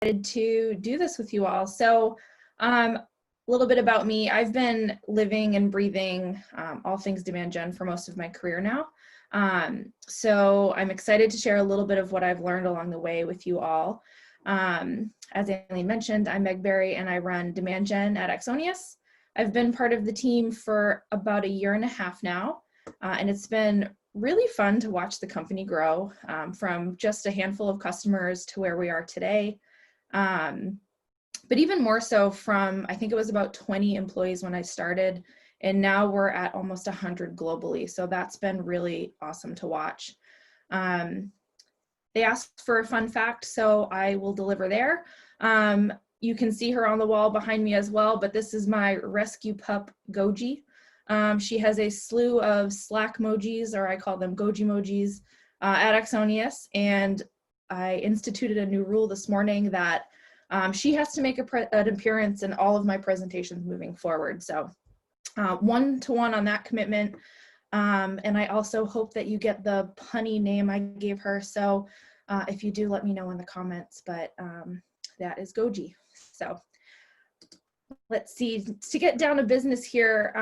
to do this with you all. So a little bit about me. I've been living and breathing all things demand gen for most of my career now. So I'm excited to share a little bit of what I've learned along the way with you all. As Aileen mentioned, I'm Meg Berry and I run demand gen at Exonius. I've been part of the team for about 1.5 years now, and it's been really fun to watch the company grow from just a handful of customers to where we are today. But even more so from, I think it was about 20 employees when I started, and now we're at almost 100 globally. So that's been really awesome to watch. They asked for a fun fact, so I will deliver there. You can see her on the wall behind me as well, but this is my rescue pup, Goji. She has a slew of Slack emojis, or I call them Goji emojis, at Exonius, and I instituted a new rule this morning that she has to make an appearance in all of my presentations moving forward. So 1-to-1 on that commitment. And I also hope that you get the punny name I gave her. So if you do, let me know in the comments, but that is Goji. So let's see, to get down to business here,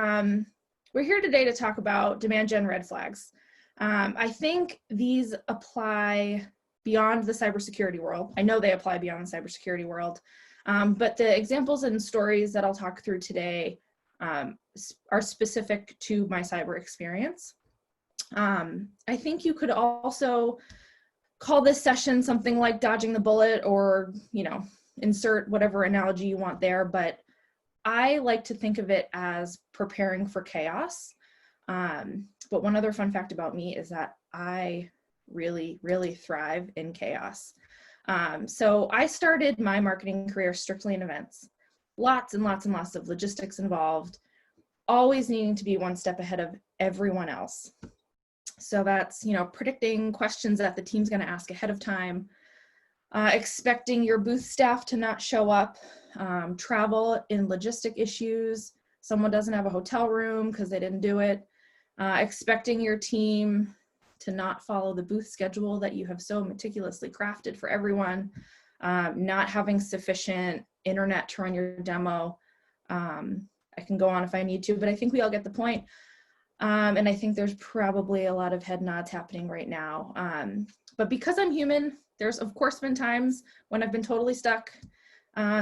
we're here today to talk about demand gen red flags. I think these apply beyond the cybersecurity world. I know they apply beyond the cybersecurity world, but the examples and stories that I'll talk through today are specific to my cyber experience. I think you could also call this session something like dodging the bullet, or, you know, insert whatever analogy you want there, but I like to think of it as preparing for chaos. But one other fun fact about me is that I really, really thrive in chaos. So I started my marketing career strictly in events. Lots and lots and lots of logistics involved, always needing to be one step ahead of everyone else. So that's, you know, predicting questions that the team's going to ask ahead of time, expecting your booth staff to not show up, travel in logistic issues, someone doesn't have a hotel room because they didn't do it, expecting your team to not follow the booth schedule that you have so meticulously crafted for everyone, not having sufficient internet to run your demo. I can go on if I need to, but I think we all get the point. And I think there's probably a lot of head nods happening right now. But because I'm human, there's of course been times when I've been totally stuck.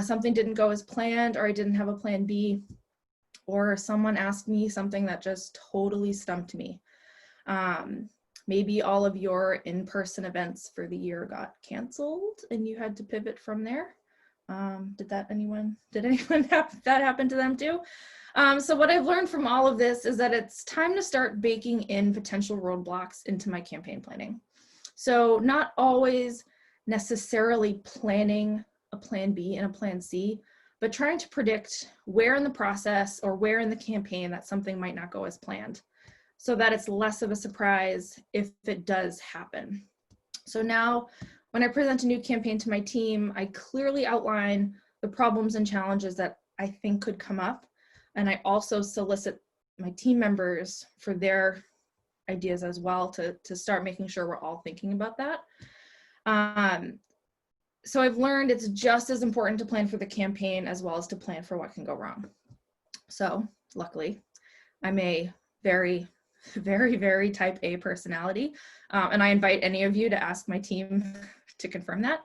Something didn't go as planned, or I didn't have a plan B, or someone asked me something that just totally stumped me. Maybe all of your in-person events for the year got canceled and you had to pivot from there. Did anyone have that happen to them too? So what I've learned from all of this is that it's time to start baking in potential roadblocks into my campaign planning. So not always necessarily planning a plan B and a plan C, but trying to predict where in the process or where in the campaign that something might not go as planned, so that it's less of a surprise if it does happen. So now when I present a new campaign to my team, I clearly outline the problems and challenges that I think could come up. And I also solicit my team members for their ideas as well to start making sure we're all thinking about that. So I've learned it's just as important to plan for the campaign as well as to plan for what can go wrong. So luckily, I'm a very, very, very type A personality. And I invite any of you to ask my team to confirm that.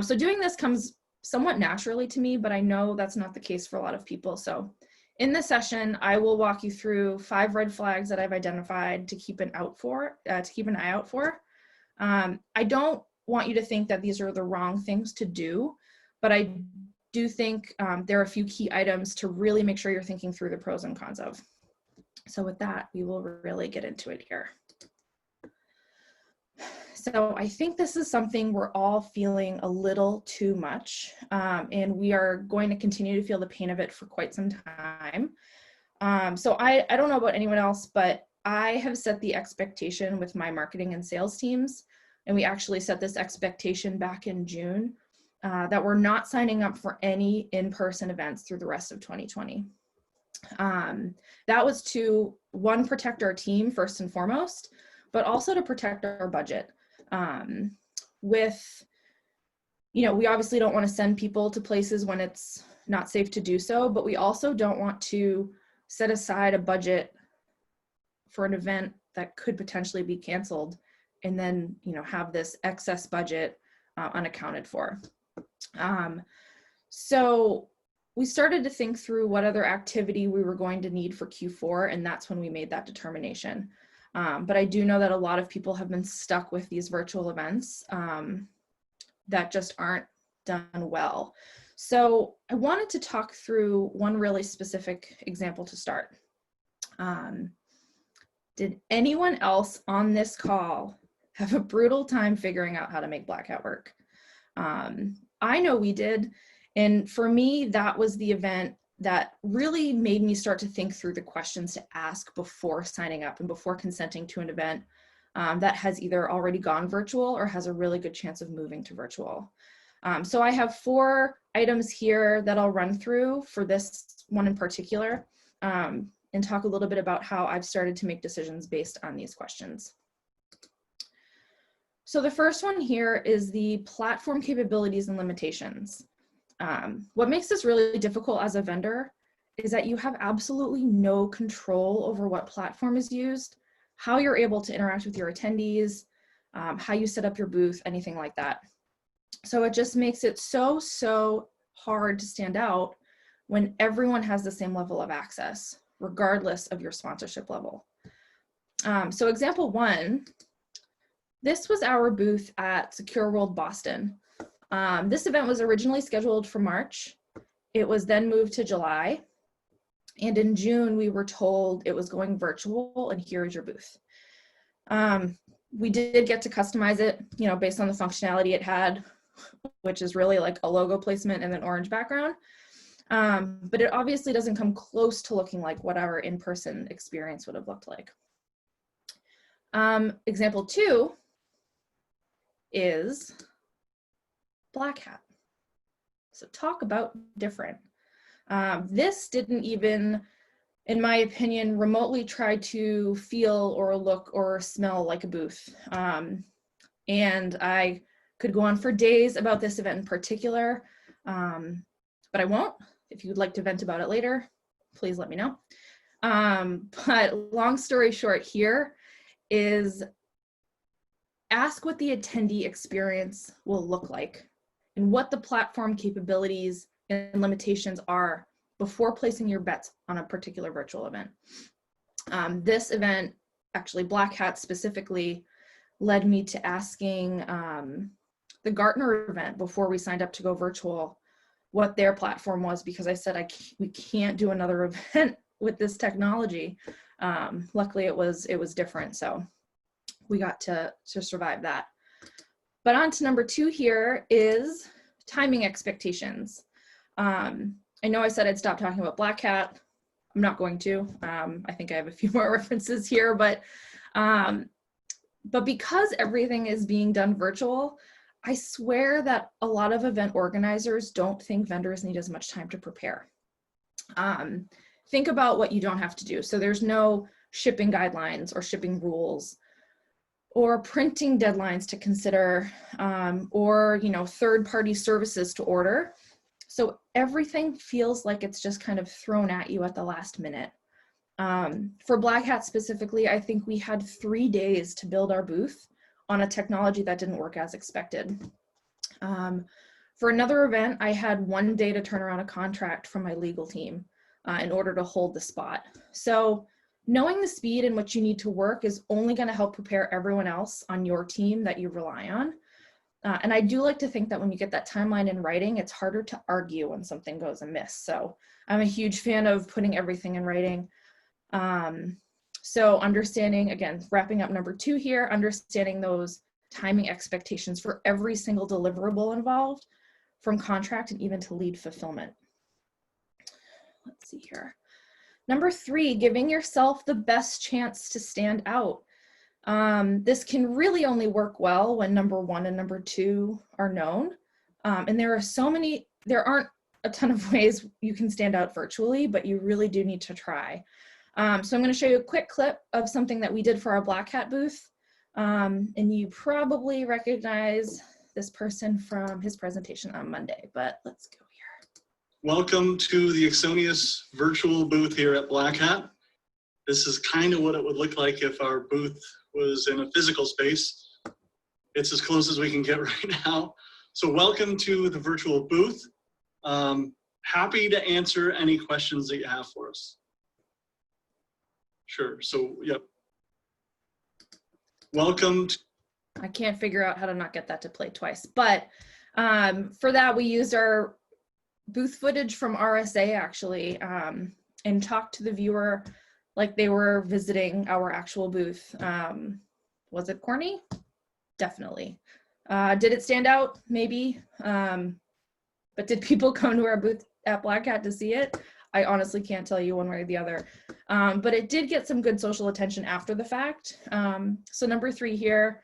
So doing this comes somewhat naturally to me, but I know that's not the case for a lot of people. So in this session, I will walk you through 5 red flags that I've identified to keep an eye out for. I don't want you to think that these are the wrong things to do, but I do think there are a few key items to really make sure you're thinking through the pros and cons of. So with that, we will really get into it here. So I think this is something we're all feeling a little too much, and we are going to continue to feel the pain of it for quite some time. So I don't know about anyone else, but I have set the expectation with my marketing and sales teams, and we actually set this expectation back in June, that we're not signing up for any in-person events through the rest of 2020. That was to, one, protect our team first and foremost, but also to protect our budget. With we obviously don't want to send people to places when it's not safe to do so, but we also don't want to set aside a budget for an event that could potentially be canceled and then, have this excess budget unaccounted for. So we started to think through what other activity we were going to need for Q4, and that's when we made that determination. But I do know that a lot of people have been stuck with these virtual events that just aren't done well. So I wanted to talk through one really specific example to start. Did anyone else on this call have a brutal time figuring out how to make Black Hat work? I know we did. And for me, that was the event that really made me start to think through the questions to ask before signing up and before consenting to an event that has either already gone virtual or has a really good chance of moving to virtual. So I have 4 items here that I'll run through for this one in particular and talk a little bit about how I've started to make decisions based on these questions. So the first one here is the platform capabilities and limitations. What makes this really difficult as a vendor is that you have absolutely no control over what platform is used, how you're able to interact with your attendees, how you set up your booth, anything like that. So it just makes it so hard to stand out when everyone has the same level of access, regardless of your sponsorship level. So example 1, this was our booth at Secure World Boston. This event was originally scheduled for March. It was then moved to July. And in June, we were told it was going virtual and here is your booth. We did get to customize it, based on the functionality it had, which is really like a logo placement and an orange background. But it obviously doesn't come close to looking like what our in-person experience would have looked like. Example 2 is Black Hat. So talk about different. This didn't even, in my opinion, remotely try to feel or look or smell like a booth. And I could go on for days about this event in particular, but I won't. If you would like to vent about it later, please let me know. But long story short here is ask what the attendee experience will look like and what the platform capabilities and limitations are before placing your bets on a particular virtual event. This event, actually Black Hat specifically, led me to asking the Gartner event before we signed up to go virtual what their platform was, because I said we can't do another event with this technology. Luckily it was different, so we got to survive that. But on to number 2 here is timing expectations. I know I said I'd stop talking about Black Hat. I'm not going to. I think I have a few more references here, but because everything is being done virtual, I swear that a lot of event organizers don't think vendors need as much time to prepare. Think about what you don't have to do. So there's no shipping guidelines or shipping rules or printing deadlines to consider, or third-party services to order. So everything feels like it's just kind of thrown at you at the last minute. For Black Hat specifically, I think we had 3 days to build our booth on a technology that didn't work as expected. For another event, I had 1 day to turn around a contract from my legal team in order to hold the spot. So knowing the speed in which you need to work is only going to help prepare everyone else on your team that you rely on. And I do like to think that when you get that timeline in writing, it's harder to argue when something goes amiss. So I'm a huge fan of putting everything in writing. So understanding, again, wrapping up number 2 here, understanding those timing expectations for every single deliverable involved, from contract and even to lead fulfillment. Let's see here. Number 3, giving yourself the best chance to stand out. This can really only work well when number 1 and number 2 are known. And there aren't a ton of ways you can stand out virtually, but you really do need to try. So I'm going to show you a quick clip of something that we did for our Black Hat booth. And you probably recognize this person from his presentation on Monday, but let's go here. Welcome to the Exonius virtual booth here at Black Hat. This is kind of what it would look like if our booth was in a physical space. It's as close as we can get right now. So welcome to the virtual booth. Happy to answer any questions that you have for us. Sure, so, yep. Welcome. I can't figure out how to not get that to play twice, but for that we used our booth footage from RSA actually and talked to the viewer like they were visiting our actual booth. Was it corny? Definitely. Did it stand out? Maybe. But did people come to our booth at Black Hat to see it? I honestly can't tell you one way or the other. But it did get some good social attention after the fact. So number 3 here,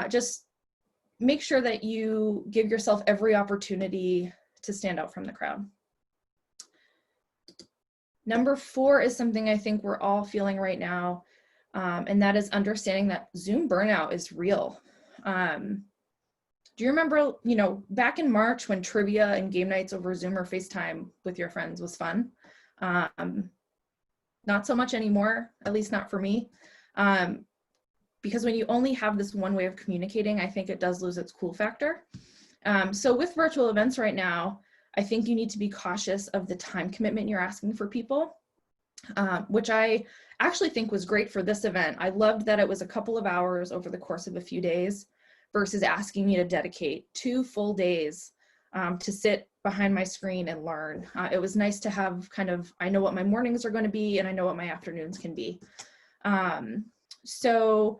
just make sure that you give yourself every opportunity to stand out from the crowd. Number 4 is something I think we're all feeling right now, and that is understanding that Zoom burnout is real. Do you remember, back in March when trivia and game nights over Zoom or FaceTime with your friends was fun? Not so much anymore, at least not for me. Because when you only have this one way of communicating, I think it does lose its cool factor. So with virtual events right now, I think you need to be cautious of the time commitment you're asking for people, which I actually think was great for this event. I loved that it was a couple of hours over the course of a few days versus asking me to dedicate 2 full days to sit behind my screen and learn. It was nice to have I know what my mornings are going to be and I know what my afternoons can be. So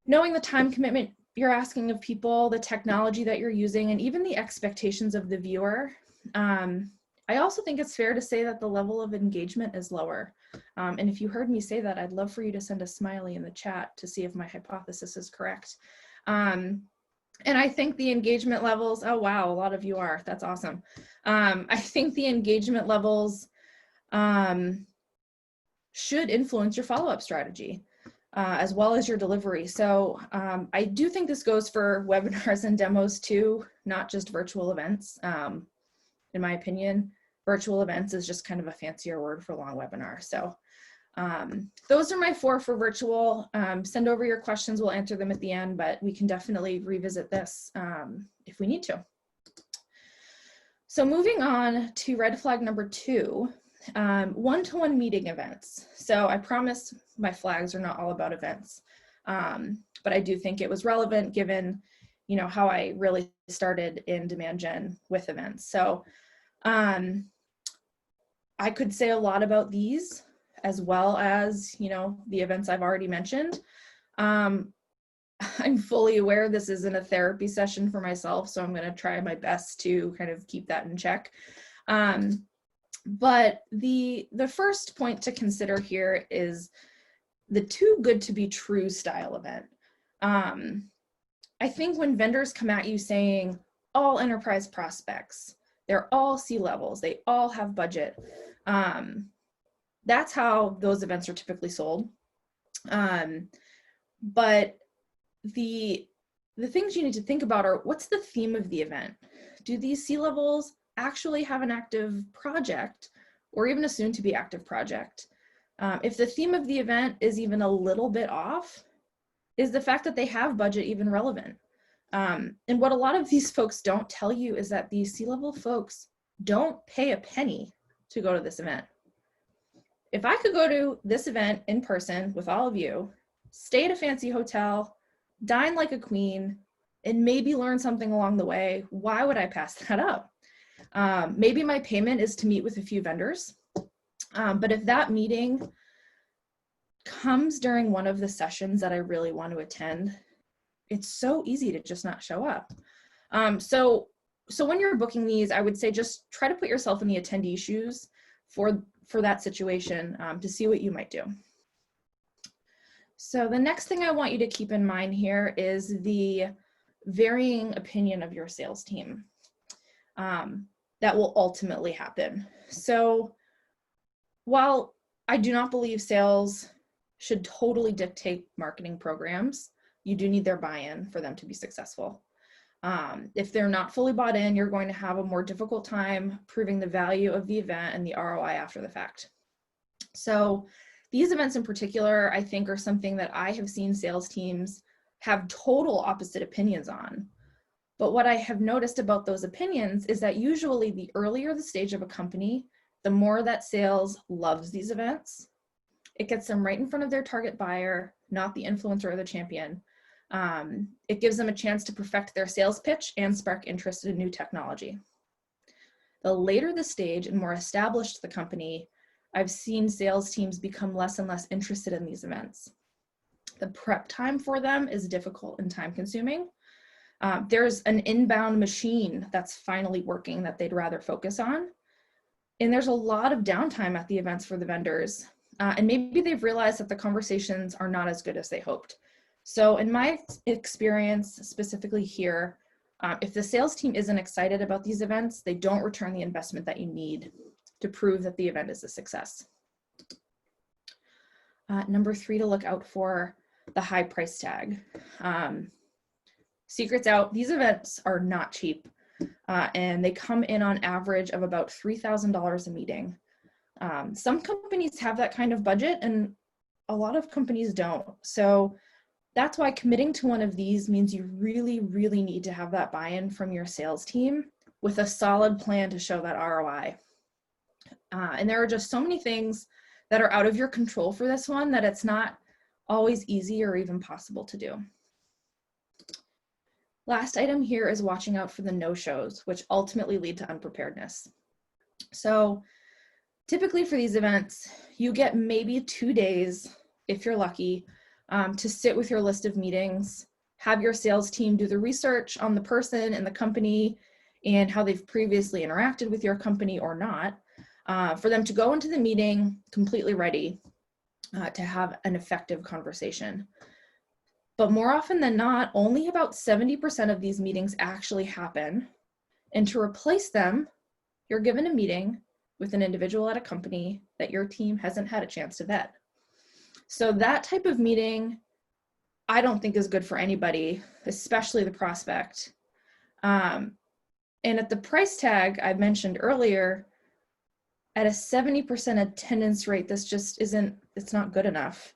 knowing the time commitment you're asking of people, the technology that you're using, and even the expectations of the viewer, I also think it's fair to say that the level of engagement is lower. And if you heard me say that, I'd love for you to send a smiley in the chat to see if my hypothesis is correct. And I think the engagement levels, oh wow, a lot of you are, that's awesome. I think the engagement levels should influence your follow-up strategy as well as your delivery. So I do think this goes for webinars and demos too, not just virtual events. In my opinion, virtual events is just kind of a fancier word for long webinar. So those are my 4 for virtual. Send over your questions, we'll answer them at the end, but we can definitely revisit this if we need to. So moving on to red flag number 2, one-to-one meeting events. So I promise my flags are not all about events, but I do think it was relevant given, how I really started in demand gen with events. So I could say a lot about these as well as, the events I've already mentioned. I'm fully aware this isn't a therapy session for myself, so I'm going to try my best to kind of keep that in check. But the first point to consider here is the too good to be true style event. I think when vendors come at you saying all enterprise prospects, they're all C-levels, they all have budget, that's how those events are typically sold. But the things you need to think about are, what's the theme of the event? Do these C-levels actually have an active project or even a soon to be active project? If the theme of the event is even a little bit off, is the fact that they have budget even relevant? And what a lot of these folks don't tell you is that these C-level folks don't pay a penny to go to this event. If I could go to this event in person with all of you, stay at a fancy hotel, dine like a queen, and maybe learn something along the way, why would I pass that up? Maybe my payment is to meet with a few vendors, but if that meeting comes during one of the sessions that I really want to attend, it's so easy to just not show up. So when you're booking these, I would say just try to put yourself in the attendee shoes for that situation to see what you might do. So the next thing I want you to keep in mind here is the varying opinion of your sales team that will ultimately happen. So while I do not believe sales should totally dictate marketing programs, you do need their buy-in for them to be successful. If they're not fully bought in, you're going to have a more difficult time proving the value of the event and the ROI after the fact. So these events in particular, I think, are something that I have seen sales teams have total opposite opinions on. But what I have noticed about those opinions is that usually the earlier the stage of a company, the more that sales loves these events. It gets them right in front of their target buyer, not the influencer or the champion. It gives them a chance to perfect their sales pitch and spark interest in new technology. The later the stage and more established the company, I've seen sales teams become less and less interested in these events. The prep time for them is difficult and time consuming. There's an inbound machine that's finally working that they'd rather focus on. And there's a lot of downtime at the events for the vendors. And maybe they've realized that the conversations are not as good as they hoped. So in my experience, specifically here, if the sales team isn't excited about these events, they don't return the investment that you need to prove that the event is a success. Number 3 to look out for, the high price tag. Secrets out, these events are not cheap, and they come in on average of about $3,000 a meeting. Some companies have that kind of budget and a lot of companies don't. So that's why committing to one of these means you really, really need to have that buy-in from your sales team with a solid plan to show that ROI. And there are just so many things that are out of your control for this one that it's not always easy or even possible to do. Last item here is watching out for the no-shows, which ultimately lead to unpreparedness. So typically for these events, you get maybe 2 days, if you're lucky, to sit with your list of meetings, have your sales team do the research on the person and the company and how they've previously interacted with your company or not, for them to go into the meeting completely ready to have an effective conversation. But more often than not, only about 70% of these meetings actually happen. And to replace them, you're given a meeting with an individual at a company that your team hasn't had a chance to vet. So that type of meeting, I don't think is good for anybody, especially the prospect. And at the price tag I mentioned earlier, at a 70% attendance rate, this just isn't, it's not good enough.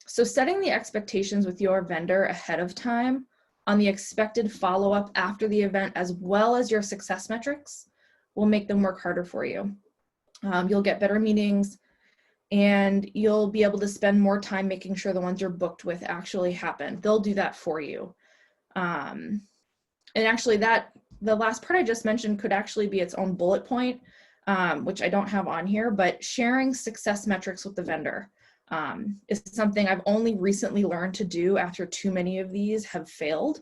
So setting the expectations with your vendor ahead of time on the expected follow-up after the event, as well as your success metrics, will make them work harder for you. You'll get better meetings and you'll be able to spend more time making sure the ones you're booked with actually happen. They'll do that for you. And actually the last part I just mentioned could actually be its own bullet point, which I don't have on here, but sharing success metrics with the vendor is something I've only recently learned to do after too many of these have failed.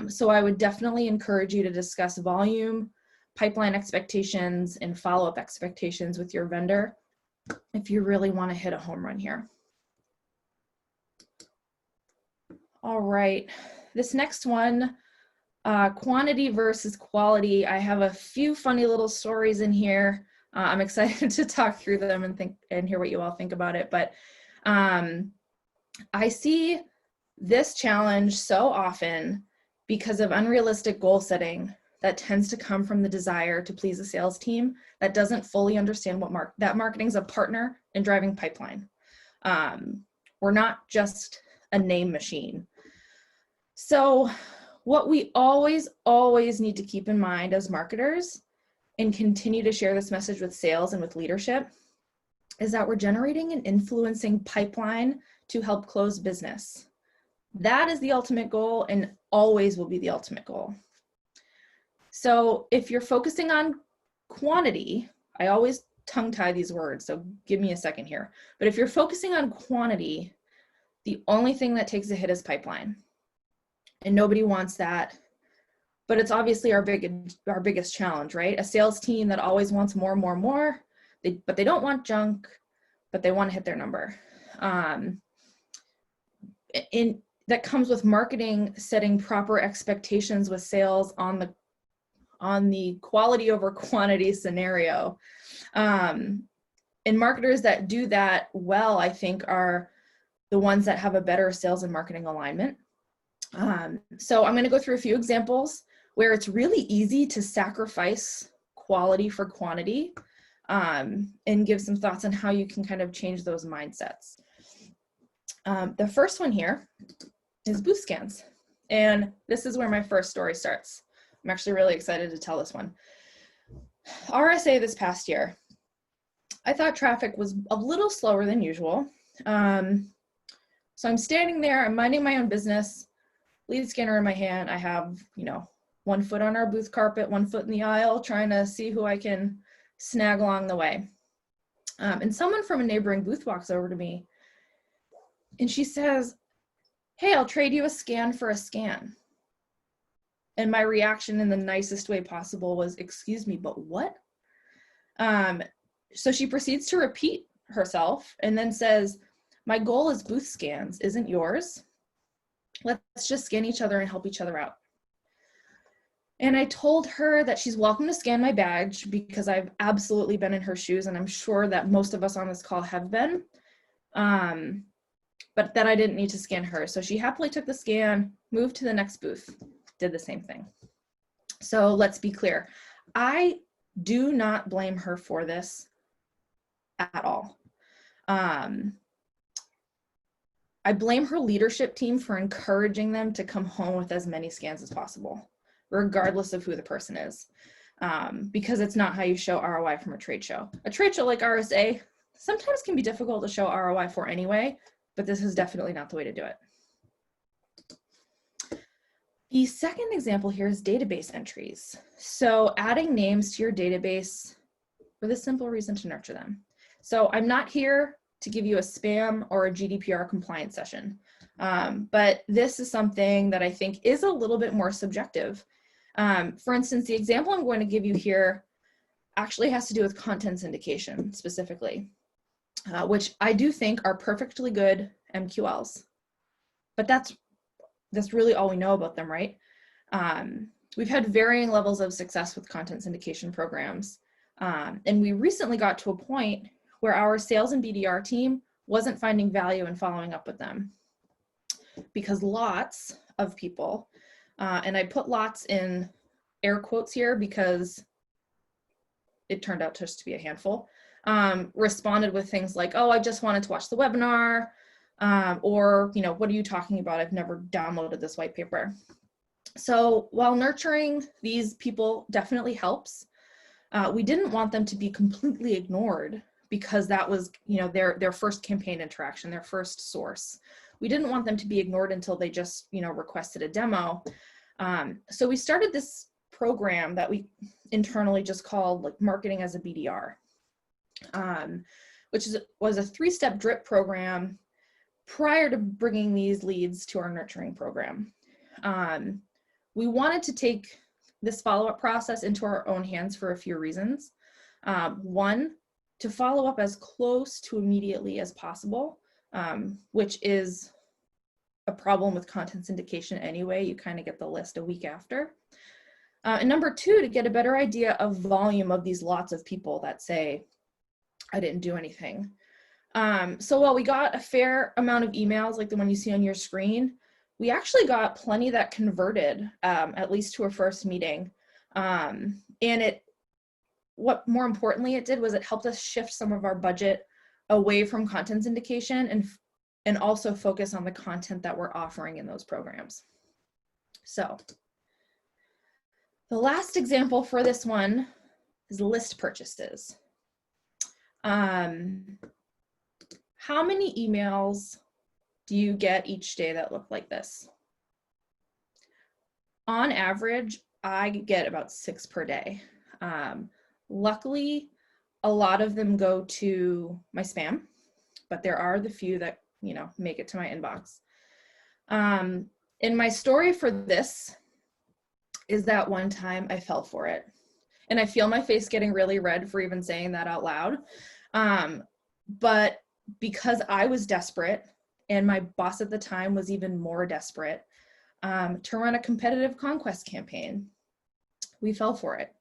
So I would definitely encourage you to discuss volume, pipeline expectations, and follow-up expectations with your vendor if you really want to hit a home run here. All right, this next one, quantity versus quality. I have a few funny little stories in here. I'm excited to talk through them and hear what you all think about it. But I see this challenge so often because of unrealistic goal setting that tends to come from the desire to please a sales team that doesn't fully understand that marketing's a partner in driving pipeline. We're not just a name machine. So what we always need to keep in mind as marketers, and continue to share this message with sales and with leadership, is that we're generating and influencing pipeline to help close business. That is the ultimate goal and always will be the ultimate goal. So if you're focusing on quantity, I always tongue tie these words, so give me a second here. But if you're focusing on quantity, the only thing that takes a hit is pipeline. And nobody wants that. But it's obviously our biggest challenge, right? A sales team that always wants more, but they don't want junk, but they want to hit their number. That comes with marketing setting proper expectations with sales on the quality over quantity scenario. And marketers that do that well, I think, are the ones that have a better sales and marketing alignment. So I'm going to go through a few examples where it's really easy to sacrifice quality for quantity, and give some thoughts on how you can kind of change those mindsets. The first one here is booth scans. And this is where my first story starts. I'm actually really excited to tell this one. RSA this past year, I thought traffic was a little slower than usual. So I'm standing there, I'm minding my own business, lead scanner in my hand. I have, 1 foot on our booth carpet, 1 foot in the aisle, trying to see who I can snag along the way. And someone from a neighboring booth walks over to me and she says, "Hey, I'll trade you a scan for a scan." And my reaction in the nicest way possible was, "Excuse me, but what?" So she proceeds to repeat herself and then says, "My goal is booth scans, isn't yours? Let's just scan each other and help each other out." And I told her that she's welcome to scan my badge because I've absolutely been in her shoes, and I'm sure that most of us on this call have been, but that I didn't need to scan her. So she happily took the scan, moved to the next booth, did the same thing. So let's be clear. I do not blame her for this at all. I blame her leadership team for encouraging them to come home with as many scans as possible, regardless of who the person is, because it's not how you show ROI from a trade show. A trade show like RSA sometimes can be difficult to show ROI for anyway, but this is definitely not the way to do it. The second example here is database entries. So adding names to your database for the simple reason to nurture them. So I'm not here to give you a spam or a GDPR compliance session, but this is something that I think is a little bit more subjective. For instance, the example I'm going to give you here actually has to do with content syndication specifically, which I do think are perfectly good MQLs, but that's really all we know about them, right? We've had varying levels of success with content syndication programs, and we recently got to a point where our sales and BDR team wasn't finding value in following up with them because lots of people, and I put lots in air quotes here because it turned out just to be a handful, responded with things like, "Oh, I just wanted to watch the webinar," or, "What are you talking about? I've never downloaded this white paper." So while nurturing these people definitely helps, we didn't want them to be completely ignored because that was, their first campaign interaction, their first source. We didn't want them to be ignored until they just, requested a demo. So we started this program that we internally just called like marketing as a BDR, which was a 3-step drip program prior to bringing these leads to our nurturing program. We wanted to take this follow-up process into our own hands for a few reasons. One, to follow up as close to immediately as possible, which is a problem with content syndication anyway. You kind of get the list a week after. And number 2, to get a better idea of volume of these lots of people that say, "I didn't do anything." So while we got a fair amount of emails like the one you see on your screen, we actually got plenty that converted, at least to a first meeting. And what more importantly it did was it helped us shift some of our budget away from content syndication and also focus on the content that we're offering in those programs. So the last example for this one is list purchases. How many emails do you get each day that look like this? On average, I get about 6 per day. Luckily, a lot of them go to my spam, but there are the few that, make it to my inbox. And my story for this is that one time I fell for it. And I feel my face getting really red for even saying that out loud. But because I was desperate and my boss at the time was even more desperate to run a competitive conquest campaign, we fell for it.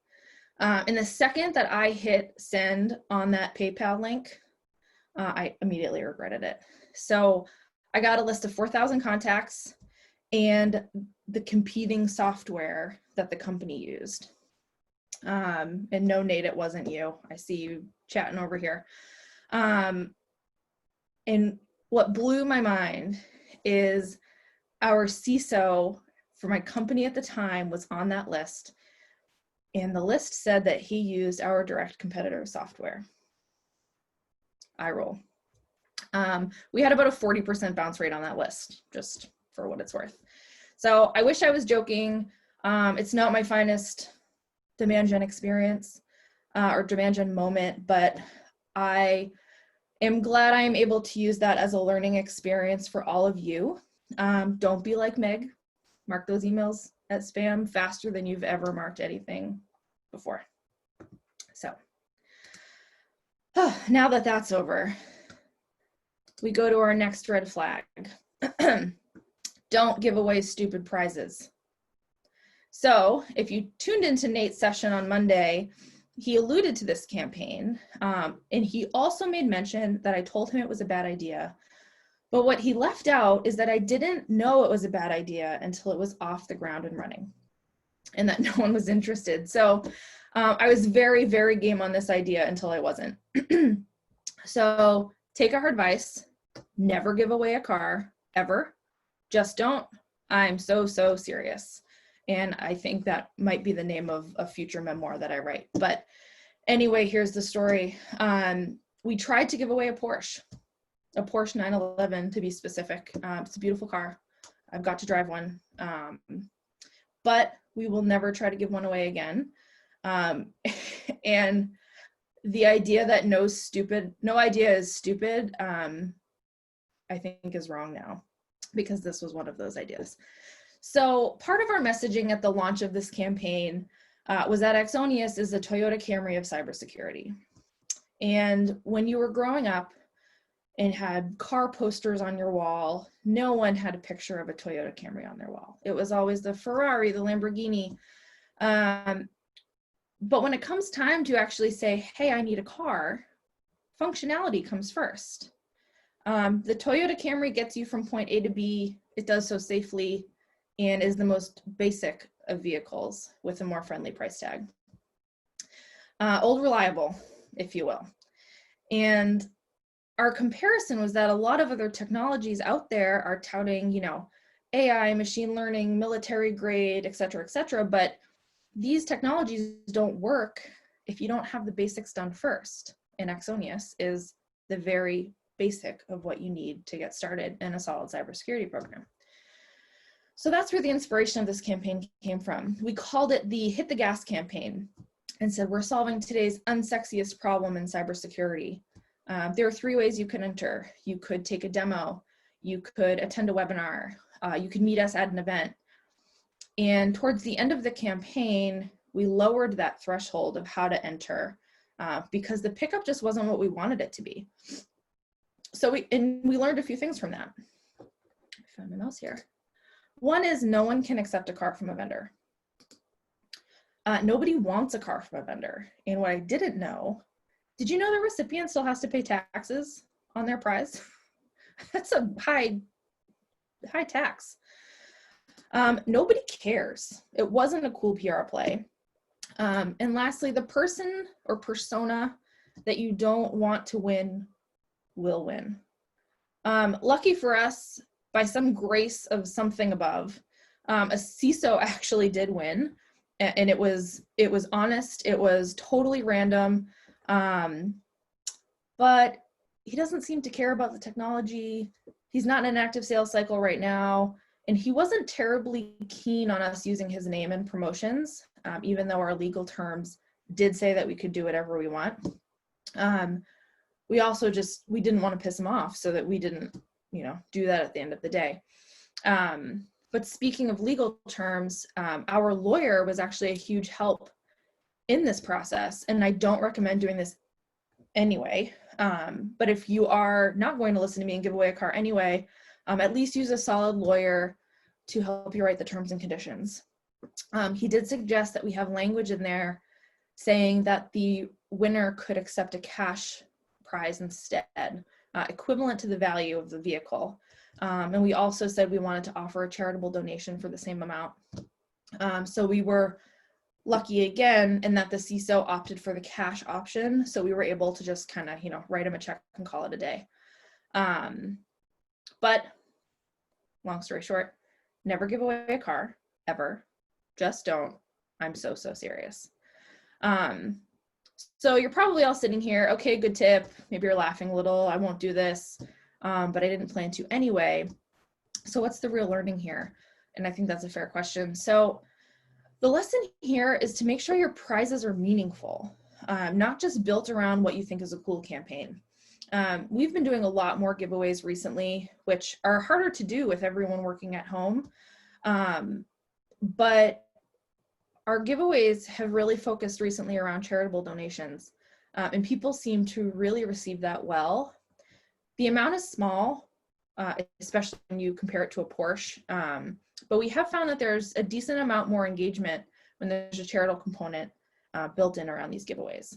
And the second that I hit send on that PayPal link, I immediately regretted it. So I got a list of 4,000 contacts and the competing software that the company used. And no, Nate, it wasn't you. I see you chatting over here. And what blew my mind is our CISO for my company at the time was on that list. And the list said that he used our direct competitor software. I roll. We had about a 40% bounce rate on that list, just for what it's worth. So I wish I was joking. It's not my finest demand gen experience or demand gen moment, but I am glad I am able to use that as a learning experience for all of you. Don't be like Meg. Mark those emails as spam faster than you've ever marked anything before. So now that that's over, we go to our next red flag. Don't give away stupid prizes. So if you tuned into Nate's session on Monday, he alluded to this campaign, and he also made mention that I told him it was a bad idea. But what he left out is that I didn't know it was a bad idea until it was off the ground and running, and that no one was interested. So I was very, very game on this idea until I wasn't. So take our advice, never give away a car, ever. Just don't. I'm so serious. And I think that might be the name of a future memoir that I write. But anyway, here's the story. We tried to give away a Porsche 911 to be specific. It's a beautiful car. I've got to drive one. But we will never try to give one away again. And the idea that no idea is stupid, I think is wrong now, because this was one of those ideas. So part of our messaging at the launch of this campaign was that Axonius is the Toyota Camry of cybersecurity. And when you were growing up and had car posters on your wall, no one had a picture of a Toyota Camry on their wall. It was always the Ferrari, the Lamborghini. But when it comes time to actually say, hey, I need a car, functionality comes first. The Toyota Camry gets you from point A to B. It does so safely and is the most basic of vehicles with a more friendly price tag. Old reliable, if you will. And our comparison was that a lot of other technologies out there are touting, AI, machine learning, military grade, et cetera, but these technologies don't work if you don't have the basics done first. And Axonius is the very basic of what you need to get started in a solid cybersecurity program. So that's where the inspiration of this campaign came from. We called it the Hit the Gas campaign and said, we're solving today's unsexiest problem in cybersecurity. There are 3 ways you can enter. You could take a demo, you could attend a webinar, you could meet us at an event. And towards the end of the campaign, we lowered that threshold of how to enter because the pickup just wasn't what we wanted it to be. So we learned a few things from that. I found my mouse here. One is no one can accept a car from a vendor. Nobody wants a car from a vendor. And what I didn't know, did you know the recipient still has to pay taxes on their prize? That's a high tax. Nobody cares. It wasn't a cool PR play. And lastly, the person or persona that you don't want to win will win. Lucky for us, by some grace of something above, a CISO actually did win, and it was honest. It was totally random, but he doesn't seem to care about the technology. He's not in an active sales cycle right now, and he wasn't terribly keen on us using his name in promotions, even though our legal terms did say that we could do whatever we want. We also we didn't want to piss him off, so that we didn't do that at the end of the day. But speaking of legal terms, our lawyer was actually a huge help in this process, and I don't recommend doing this anyway. But if you are not going to listen to me and give away a car anyway, at least use a solid lawyer to help you write the terms and conditions. He did suggest that we have language in there saying that the winner could accept a cash prize instead, equivalent to the value of the vehicle. And we also said we wanted to offer a charitable donation for the same amount. So we were lucky again in that the CISO opted for the cash option. So we were able to just kind of, write him a check and call it a day. But long story short, never give away a car, ever. Just don't. I'm so serious. So you're probably all sitting here, okay, good tip. Maybe you're laughing a little. I won't do this, but I didn't plan to anyway. So what's the real learning here? And I think that's a fair question. So the lesson here is to make sure your prizes are meaningful, not just built around what you think is a cool campaign. We've been doing a lot more giveaways recently, which are harder to do with everyone working at home. But our giveaways have really focused recently around charitable donations, and people seem to really receive that well. The amount is small, especially when you compare it to a Porsche, but we have found that there's a decent amount more engagement when there's a charitable component built in around these giveaways.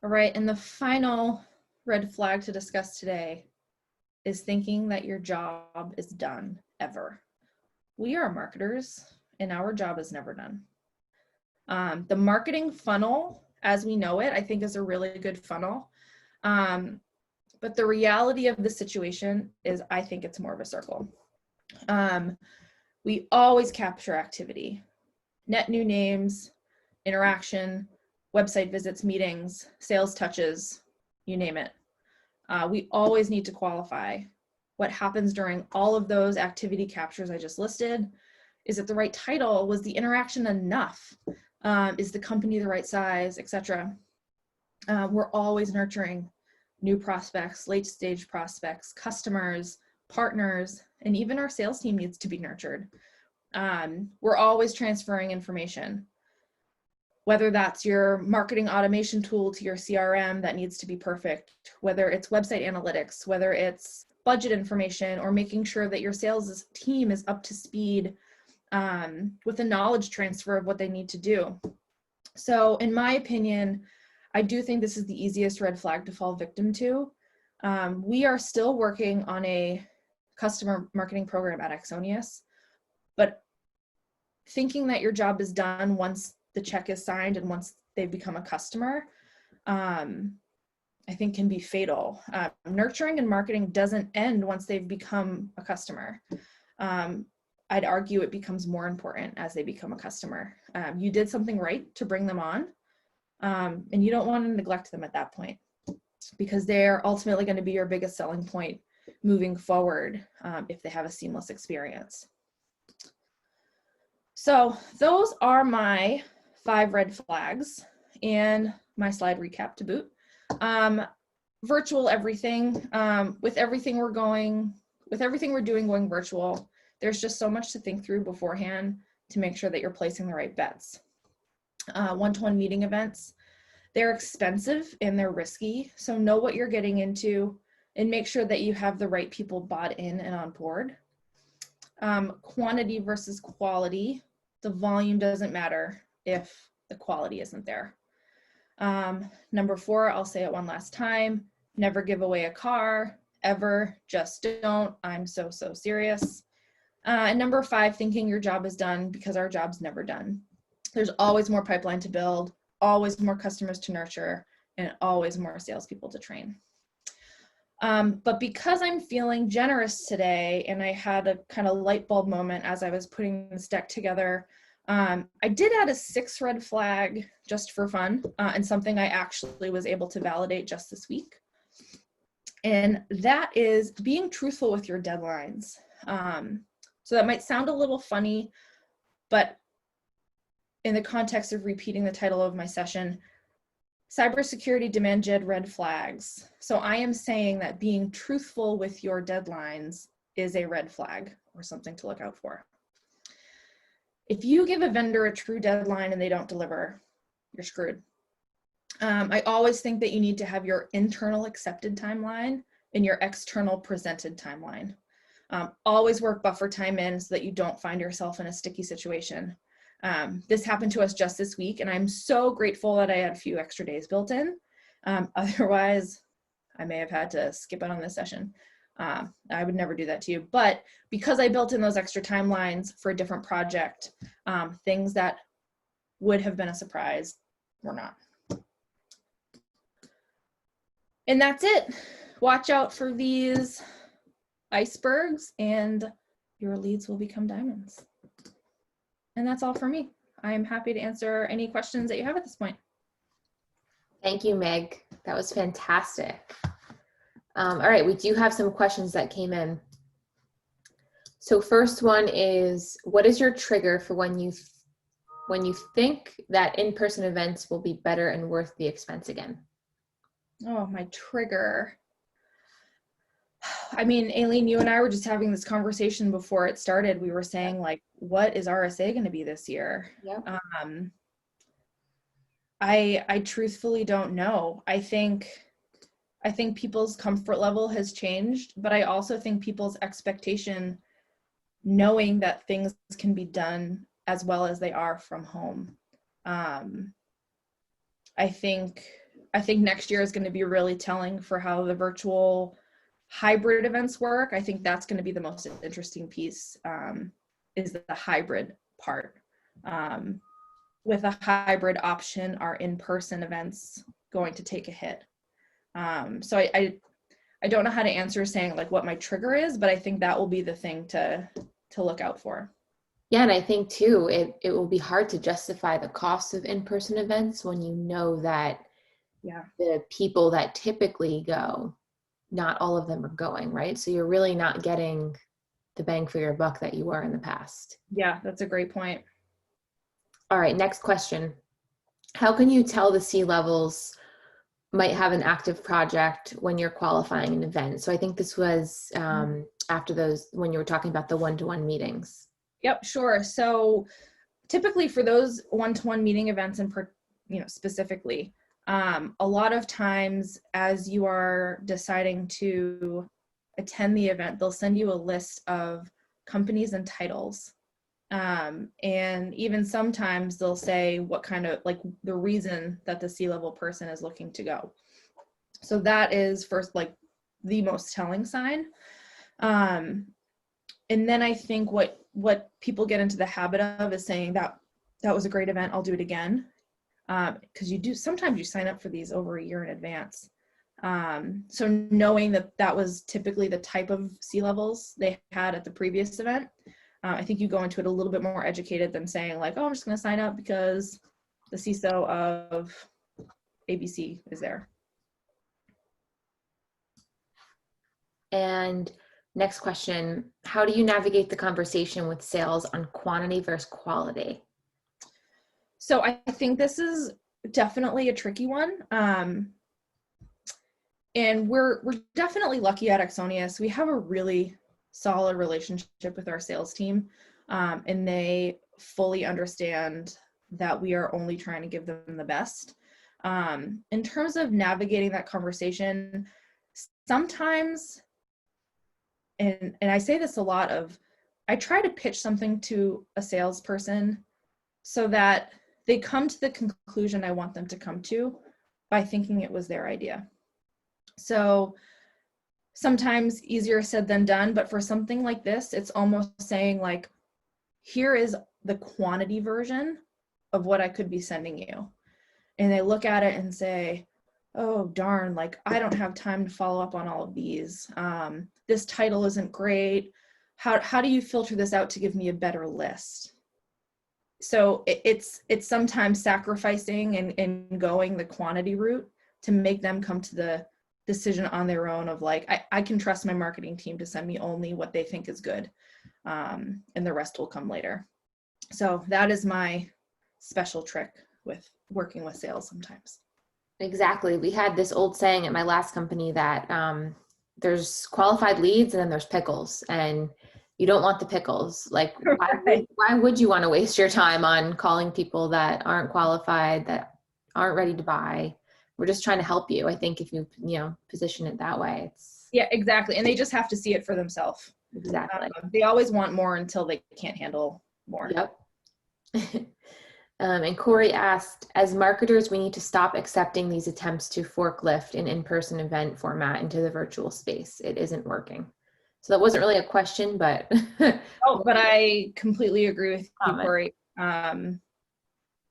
All right, and the final red flag to discuss today is thinking that your job is done ever. We are marketers and our job is never done. The marketing funnel, as we know it, I think is a really good funnel. But the reality of the situation is I think it's more of a circle. We always capture activity, net new names, interaction, website visits, meetings, sales touches, you name it. We always need to qualify what happens during all of those activity captures I just listed. Is it the right title? Was the interaction enough? Is the company the right size, etc.? We're always nurturing new prospects, late stage prospects, customers, partners, and even our sales team needs to be nurtured. We're always transferring information, whether that's your marketing automation tool to your CRM that needs to be perfect, whether it's website analytics, whether it's budget information, or making sure that your sales team is up to speed with a knowledge transfer of what they need to do. So in my opinion, I do think this is the easiest red flag to fall victim to. We are still working on a customer marketing program at Ixonius, but thinking that your job is done once the check is signed and once they've become a customer, I think can be fatal. Nurturing and marketing doesn't end once they've become a customer. I'd argue it becomes more important as they become a customer. You did something right to bring them on, and you don't want to neglect them at that point because they're ultimately going to be your biggest selling point moving forward if they have a seamless experience. So those are my 5 red flags and my slide recap to boot. Virtual everything, with everything we're doing going virtual, there's just so much to think through beforehand to make sure that you're placing the right bets. One-to-one meeting events, they're expensive and they're risky. So know what you're getting into and make sure that you have the right people bought in and on board. Quantity versus quality, the volume doesn't matter if the quality isn't there. Number 4, I'll say it one last time, never give away a car, ever, just don't. I'm so serious. And number 5, thinking your job is done because our job's never done. There's always more pipeline to build, always more customers to nurture, and always more salespeople to train. But because I'm feeling generous today and I had a kind of light bulb moment as I was putting this deck together, I did add a 6th red flag just for fun, and something I actually was able to validate just this week. And that is being truthful with your deadlines. So that might sound a little funny, but in the context of repeating the title of my session, cybersecurity demand gen red flags. So I am saying that being truthful with your deadlines is a red flag or something to look out for. If you give a vendor a true deadline and they don't deliver, you're screwed. I always think that you need to have your internal accepted timeline and your external presented timeline. Always work buffer time in so that you don't find yourself in a sticky situation. This happened to us just this week, and I'm so grateful that I had a few extra days built in. Otherwise, I may have had to skip out on this session. I would never do that to you. But because I built in those extra timelines for a different project, things that would have been a surprise were not. And that's it. Watch out for these icebergs and your leads will become diamonds. And that's all for me. I'm happy to answer any questions that you have at this point. Thank you, Meg. That was fantastic. All right, we do have some questions that came in. So first one is, what is your trigger for when you think that in-person events will be better and worth the expense again? Oh, my trigger. I mean, Aileen, you and I were just having this conversation before it started. We were saying, like, what is RSA going to be this year? Yep. I truthfully don't know. I think people's comfort level has changed, but I also think people's expectation, knowing that things can be done as well as they are from home. I think next year is going to be really telling for how the virtual hybrid events work. I think that's going to be the most interesting piece, is the hybrid part. With a hybrid option, are in-person events going to take a hit? So I don't know how to answer saying like what my trigger is, but I think that will be the thing to look out for. Yeah, and I think too, it will be hard to justify the cost of in-person events when you know that the people that typically go, not all of them are going, right? So you're really not getting the bang for your buck that you were in the past. Yeah, that's a great point. All right, next question. How can you tell the C-levels might have an active project when you're qualifying an event? So I think this was after those, when you were talking about the one-to-one meetings. Yep, sure. So typically for those one-to-one meeting events, and specifically, a lot of times as you are deciding to attend the event, they'll send you a list of companies and titles. And even sometimes they'll say what kind of, like, the reason that the C-level person is looking to go. So that is first, like, the most telling sign. And then I think what people get into the habit of is saying that was a great event, I'll do it again. Because sometimes you sign up for these over a year in advance. So knowing that was typically the type of C-levels they had at the previous event, I think you go into it a little bit more educated than saying like, oh, I'm just going to sign up because the CISO of ABC is there. And next question, how do you navigate the conversation with sales on quantity versus quality? So I think this is definitely a tricky one. And we're definitely lucky at Axonius. We have a really solid relationship with our sales team, and they fully understand that we are only trying to give them the best. In terms of navigating that conversation, sometimes, and I say this a lot, I try to pitch something to a salesperson so that they come to the conclusion I want them to come to by thinking it was their idea. So sometimes easier said than done, but for something like this, it's almost saying like, here is the quantity version of what I could be sending you. And they look at it and say, oh, darn, like, I don't have time to follow up on all of these. This title isn't great. How do you filter this out to give me a better list? So it's sometimes sacrificing and going the quantity route to make them come to the decision on their own of like, I can trust my marketing team to send me only what they think is good, and the rest will come later. So that is my special trick with working with sales sometimes. Exactly. We had this old saying at my last company that there's qualified leads and then there's pickles, and you don't want the pickles. Like, why would you want to waste your time on calling people that aren't qualified, that aren't ready to buy? We're just trying to help you. I think if you position it that way, it's. Yeah, exactly. And they just have to see it for themselves. Exactly. They always want more until they can't handle more. Yep. And Corey asked, as marketers, we need to stop accepting these attempts to forklift an in-person event format into the virtual space. It isn't working. So that wasn't really a question, but Oh, but I completely agree with you, comment. Corey.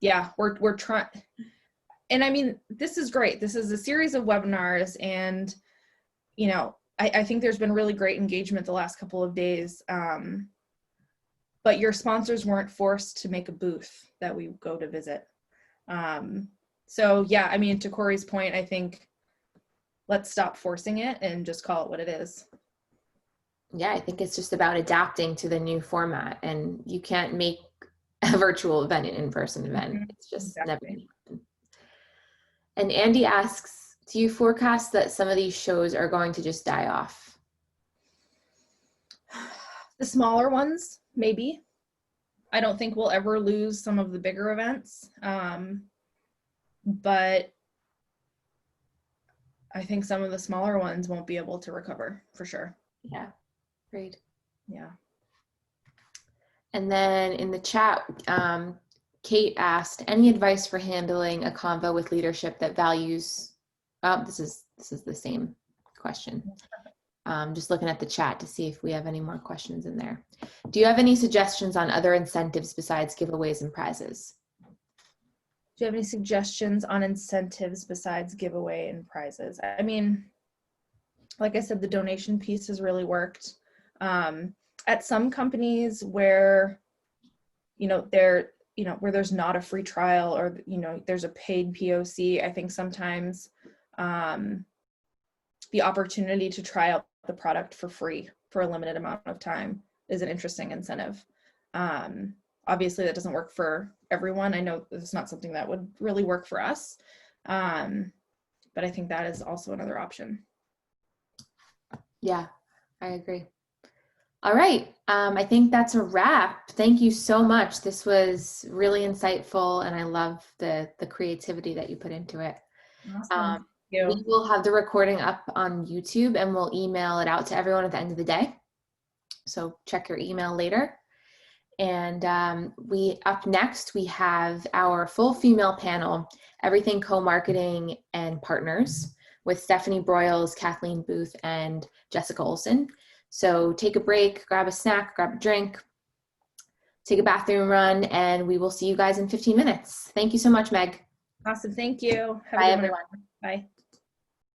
Yeah, we're trying, and I mean, this is great. This is a series of webinars, and you know, I think there's been really great engagement the last couple of days. But your sponsors weren't forced to make a booth that we go to visit. So yeah, I mean, to Corey's point, I think let's stop forcing it and just call it what it is. Yeah, I think it's just about adapting to the new format, and you can't make a virtual event an in-person event. It's just never going to happen. And Andy asks, do you forecast that some of these shows are going to just die off? The smaller ones, maybe. I don't think we'll ever lose some of the bigger events. But I think some of the smaller ones won't be able to recover for sure. Yeah, great. Yeah. And then in the chat, Kate asked, any advice for handling a convo with leadership that values, this is the same question. Just looking at the chat to see if we have any more questions in there. Do you have any suggestions on other incentives besides giveaways and prizes? Do you have any suggestions on incentives besides giveaway and prizes? I mean, like I said, the donation piece has really worked. At some companies where, where there's not a free trial or, there's a paid POC, I think sometimes the opportunity to try out the product for free for a limited amount of time is an interesting incentive. Obviously that doesn't work for everyone. I know it's not something that would really work for us. But I think that is also another option. Yeah, I agree. All right. I think that's a wrap. Thank you so much. This was really insightful, and I love the creativity that you put into it. Awesome. We will have the recording up on YouTube, and we'll email it out to everyone at the end of the day. So check your email later. And up next, we have our full female panel, Everything Co-Marketing and Partners, with Stephanie Broyles, Kathleen Booth, and Jessica Olson. So take a break, grab a snack, grab a drink, take a bathroom run, and we will see you guys in 15 minutes. Thank you so much, Meg. Awesome. Thank you. Bye, everyone. Bye.